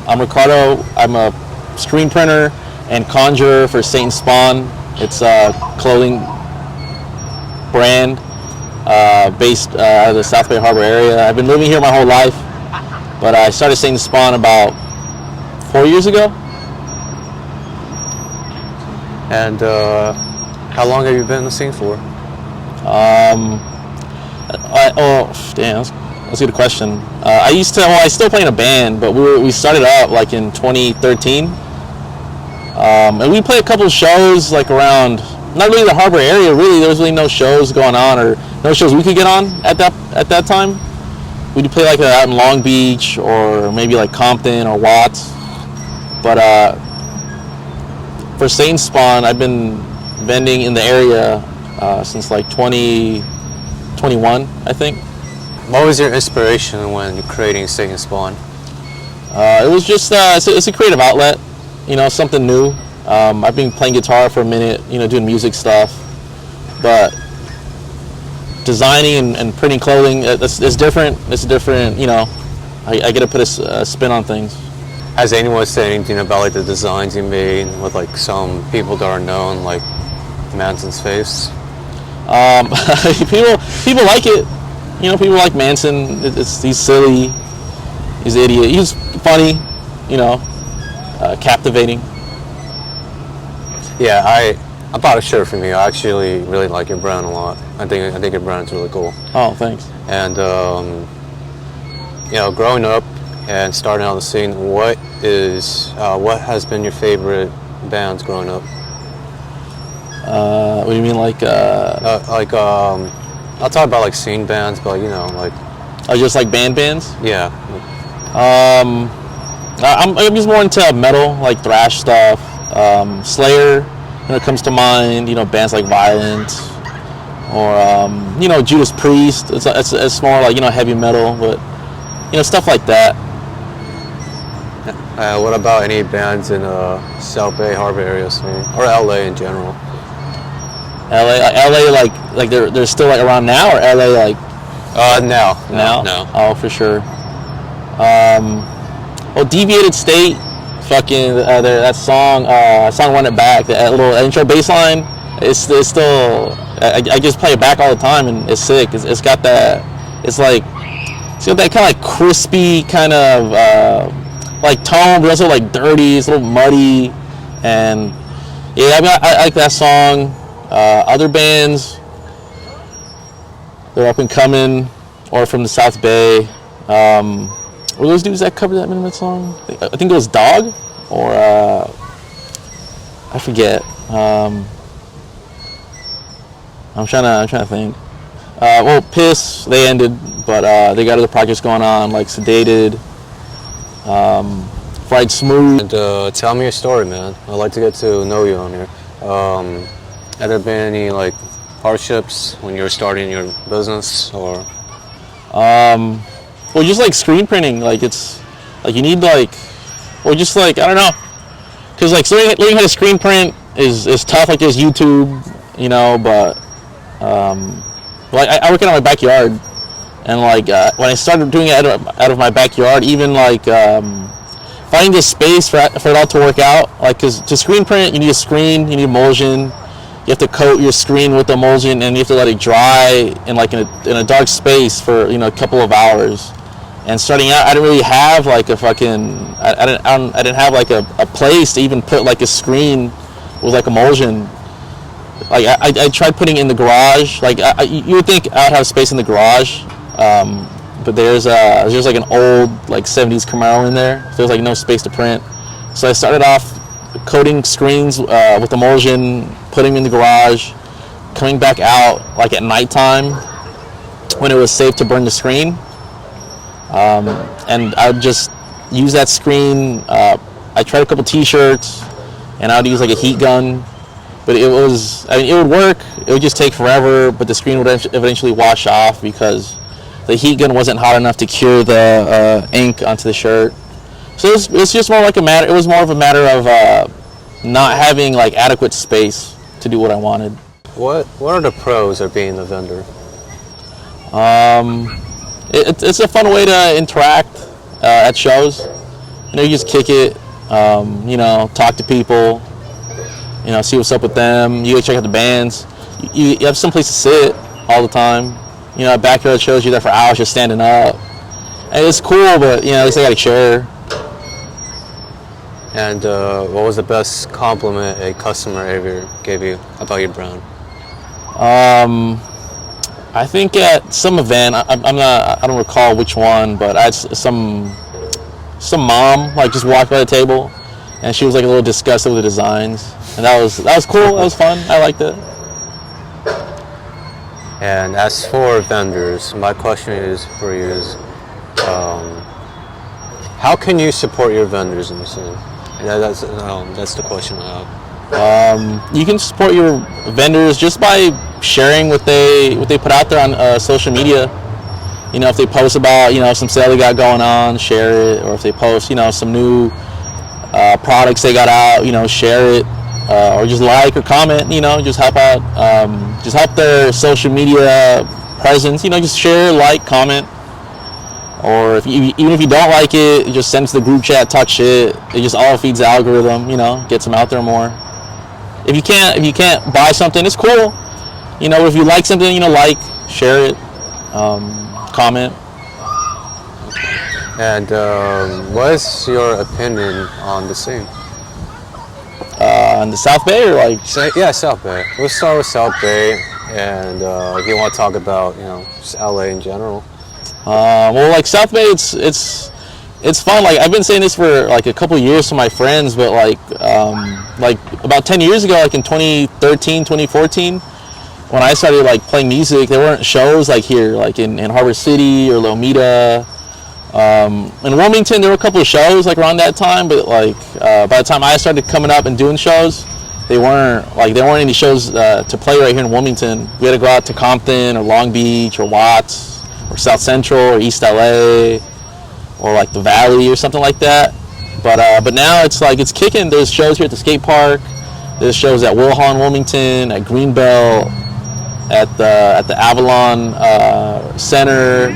I'm Ricardo. I'm a screen printer and conjurer for Satans Spahn. It's a clothing brand based out of the South Bay Harbor area. I've been living here my whole life, but I started Satans Spahn about 4 years ago. And how long have you been in the scene for? That's a good question. I still play in a band, but we started out like in 2013. And we played a couple of shows like around, not really the Harbor area, really. There was really no shows going on, or no shows we could get on at that time. We'd play like out in Long Beach, or maybe like Compton or Watts. But for Satans Spahn, I've been vending in the area since like 2021, I think. What was your inspiration when creating Satans Spahn? It was just it's a creative outlet, something new. I've been playing guitar for a minute, doing music stuff, but designing and printing clothing, it's different. It's different, I get to put a spin on things. Has anyone said anything about like the designs you made with like some people that are known, like Manson's face? People like it. People like Manson. He's silly. He's an idiot. He's funny. Captivating. Yeah, I bought a shirt from you. I actually really like your brand a lot. I think your brand's really cool. Oh, thanks. And growing up and starting out the scene, what has been your favorite bands growing up? What do you mean, I'll talk about like scene bands, but like. Oh, just like bands? Yeah. I'm just more into metal, like thrash stuff. Slayer, comes to mind. Bands like Violent, or Judas Priest. It's more like heavy metal, but stuff like that. What about any bands in South Bay Harbor area scene, or LA in general? LA, like they're still like around now, or LA like now. Oh, for sure. Deviated State, fucking that song Run It Back, that little intro bass line, it's still, I just play it back all the time, and it's sick. It's got that, it's got that kind of like crispy kind of like tone, but also like dirty. It's a little muddy, and yeah, I like that song. Other bands, they're up and coming, or from the South Bay. Were those dudes that covered that Minimum song? I think it was Dog, or I forget. I'm trying to think. Piss, they ended, but they got other projects going on, like Sedated, Fried Smooth. And tell me your story, man. I'd like to get to know you on here. Have there been any like hardships when you were starting your business, or? Well, just like screen printing, like it's like you need like, or just like, I don't know, because like learning how to screen print is tough. Like there's YouTube, but like I work out in my backyard, and like when I started doing it out of my backyard, even like finding the space for it all to work out, like because to screen print you need a screen, you need emulsion. You have to coat your screen with emulsion, and you have to let it dry in a dark space for a couple of hours. And starting out, I didn't really have like a fucking I didn't have like a place to even put like a screen with like emulsion. Like I tried putting it in the garage. Like you would think I'd have space in the garage, but there's like an old like 70s Camaro in there. So there's like no space to print. So I started off coating screens with emulsion, putting them in the garage, coming back out like at nighttime when it was safe to burn the screen, and I would just use that screen. I tried a couple t-shirts, and I would use like a heat gun, but it would work. It would just take forever, but the screen would eventually wash off because the heat gun wasn't hot enough to cure the ink onto the shirt. So it's just more like it was more of a matter of not having like adequate space to do what I wanted. What are the pros of being a vendor? It's a fun way to interact at shows. you just kick it, talk to people, see what's up with them. You go check out the bands. You have some place to sit all the time. Backyard shows, you're there for hours just standing up. And it's cool, but at least I got a chair. And what was the best compliment a customer ever gave you about your brand? I think at some event, I don't recall which one, but I had some mom just walked by the table, and she was a little disgusted with the designs, and that was cool. That was fun. I liked it. And as for vendors, my question is for you is, how can you support your vendors in the scene? That's the question I have. You can support your vendors just by sharing what they put out there on social media. If they post about some sale they got going on, share it. Or if they post some new products they got out, share it. Or just like or comment. Just help out. Just help their social media presence. Just share, like, comment. Or even if you don't like it, you just send it to the group chat, talk shit. It just all feeds the algorithm, gets them out there more. If you can't buy something, it's cool. If you like something, like, share it, comment. And what's your opinion on the scene? In the South Bay, or Yeah, South Bay. Let's start with South Bay, and if you want to talk about just LA in general. South Bay, it's fun. I've been saying this for a couple of years to my friends, but about 10 years ago, in 2013, 2014, when I started playing music, there weren't shows here, in Harbor City or Lomita. In Wilmington, there were a couple of shows around that time, but by the time I started coming up and doing shows, there weren't any shows to play right here in Wilmington. We had to go out to Compton or Long Beach or Watts or South Central or East LA or the Valley or something like that. But now it's kicking. There's shows here at the skate park. There's shows at Will Hall in Wilmington, at Greenbelt, at the Avalon Center.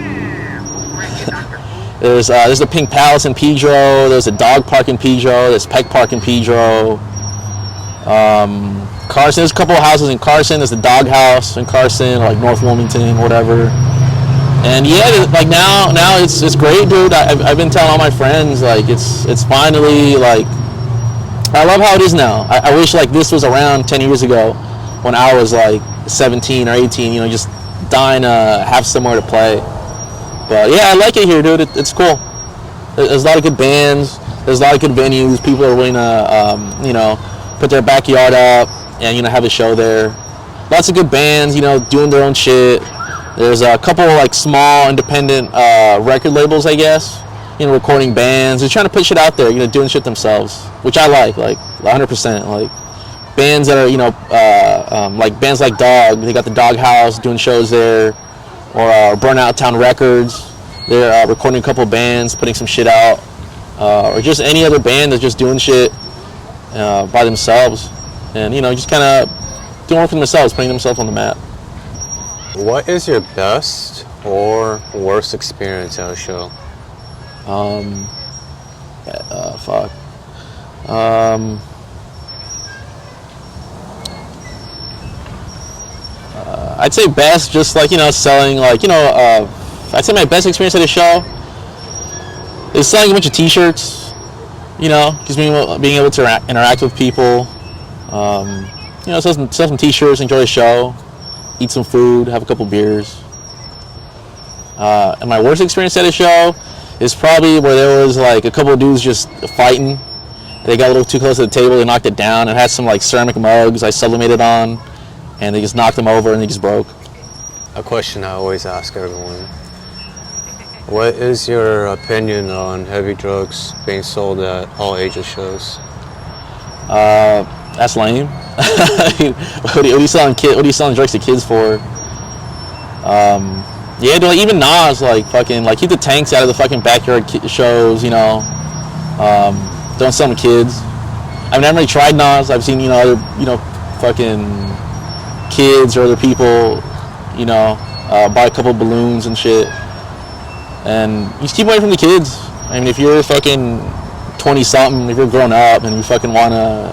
There's the Pink Palace in Pedro. There's a dog park in Pedro. There's Peck Park in Pedro. Carson, there's a couple of houses in Carson. There's the Dog House in Carson, North Wilmington, whatever. And yeah, now it's great, dude. I've been telling all my friends it's finally I love how it is now. I wish this was around 10 years ago when I was 17 or 18. Just dying to have somewhere to play. But yeah, I like it here, dude. It's cool. There's a lot of good bands. There's a lot of good venues. People are willing to put their backyard up and have a show there. Lots of good bands, doing their own shit. There's a couple small independent record labels, I guess, recording bands. They're trying to put shit out there, doing shit themselves, which I like 100%. Bands that are, bands like Dog. They got the Dog House doing shows there, or Burnout Town Records. They're recording a couple bands, putting some shit out, or just any other band that's just doing shit by themselves, and just kind of doing work for themselves, putting themselves on the map. What is your best or worst experience at a show? I'd say best, just selling, I'd say my best experience at a show is selling a bunch of t-shirts, just being able to interact with people, sell some t-shirts, enjoy a show, eat some food, have a couple beers. And my worst experience at a show is probably where there was a couple of dudes just fighting. They got a little too close to the table, they knocked it down, and had some ceramic mugs I sublimated on, and they just knocked them over and they just broke. A question I always ask everyone. What is your opinion on heavy drugs being sold at all ages shows? That's lame. What are you selling drugs to kids for? Yeah, dude, even Nas, keep the tanks out of the fucking backyard shows, don't sell them to kids. I've never really tried Nas. I've seen, other, fucking kids or other people, buy a couple of balloons and shit. And you just keep away from the kids. I mean, if you're fucking 20 something, if you're grown up and you fucking wanna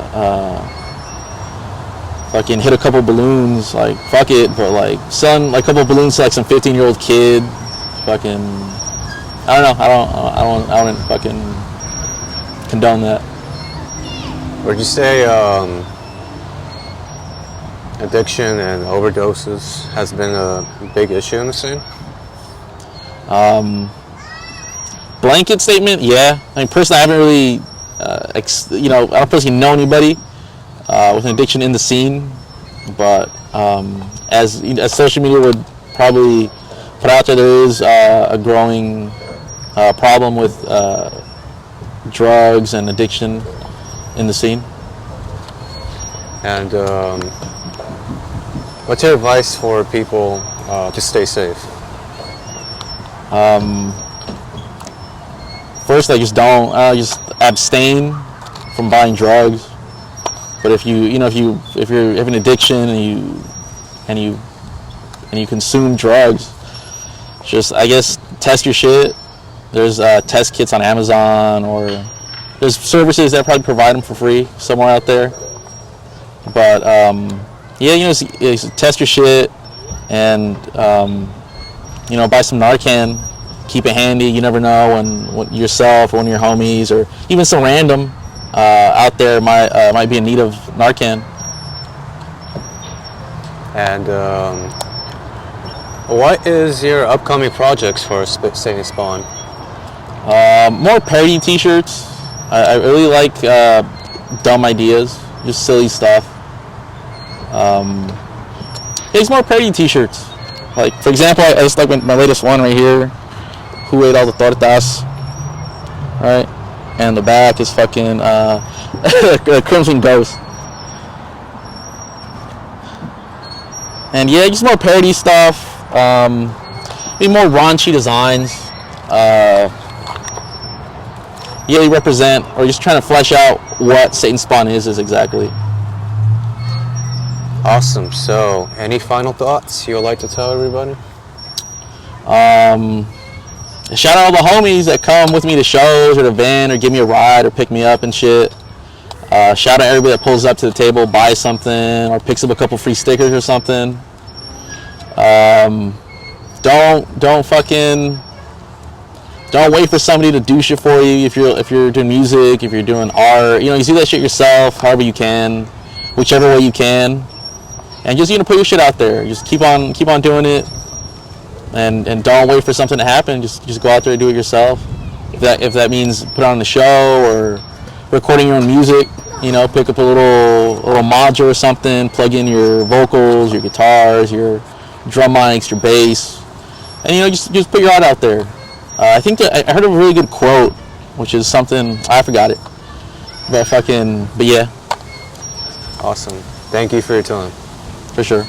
fucking hit a couple balloons, like fuck it. But like selling like a couple balloons to like some 15-year-old kid, fucking, I don't know. I wouldn't fucking condone that. Would you say addiction and overdoses has been a big issue in the scene? Blanket statement, yeah. I mean, personally, I haven't really, I don't personally know anybody with an addiction in the scene, but as social media would probably put out there, there is a growing problem with drugs and addiction in the scene. And what's your advice for people to stay safe? First, like just abstain from buying drugs. But if you have an addiction and you consume drugs, just, I guess, test your shit. There's test kits on Amazon, or there's services that probably provide them for free somewhere out there. But test your shit and buy some Narcan. Keep it handy. You never know when yourself or one of your homies or even some random out there might be in need of Narcan. And what is your upcoming projects for Satans Spahn? More parody t-shirts. I really like dumb ideas, just silly stuff. It's more parody t-shirts. Like, for example, I just like my latest one right here. Who ate all the tortas? Right? And the back is fucking Crimson Ghost. And yeah, just more parody stuff. Maybe more raunchy designs. You represent, or just trying to flesh out what Satans Spahn is exactly. Awesome. So, any final thoughts you would like to tell everybody? Shout out all the homies that come with me to shows or to van or give me a ride or pick me up and shit. Shout out everybody that pulls up to the table, buys something, or picks up a couple free stickers or something. Don't wait for somebody to do shit for you. If you're doing music, if you're doing art, you do that shit yourself, however you can, whichever way you can, and just put your shit out there. Just keep on doing it, and don't wait for something to happen. Just go out there and do it yourself. If that means put on a show or recording your own music, pick up a little module or something, plug in your vocals, your guitars, your drum mics, your bass, and just put your art out there. I think that I heard a really good quote, which is something, I forgot it, but yeah. Awesome. Thank you for your time. For sure.